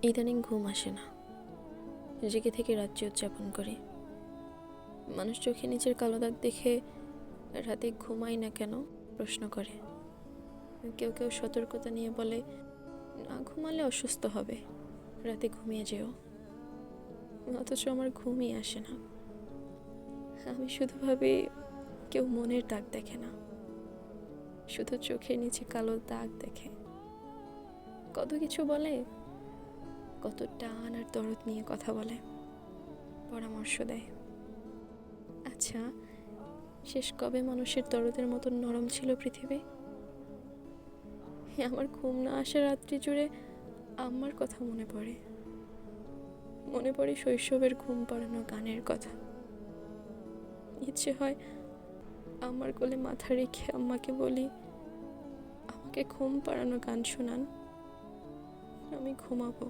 ইদানিং ঘুম আসে না, জেগে থেকে রাত্রি উদযাপন করি। মানুষ চোখে নিচের কালো দাগ দেখে রাতে ঘুমাই না কেন প্রশ্ন করে। কেউ কেউ সতর্কতা নিয়ে বলে, না ঘুমালে অসুস্থ হবে, রাতে ঘুমিয়ে যেও। অথচ আমার ঘুমই আসে না। আমি শুধু ভাবি কেউ মনের দাগ দেখে না, শুধু চোখের নিচে কালো দাগ দেখে। কত কিছু বলে, কত টান আর দরদ নিয়ে কথা বলে, পরামর্শ দেয়। আচ্ছা, শেষ কবে মানুষের দরদের মতন নরম ছিল পৃথিবী? আমার ঘুম না আসা রাত্রি জুড়ে আমার কথা মনে পড়ে। মনে পড়ে শৈশবের ঘুম পাড়ানো গানের কথা। ইচ্ছে হয় আমার কোলে মাথা রেখে আম্মাকে বলি, আমাকে ঘুম পাড়ানো গান শোনান, আমি ঘুমাবো।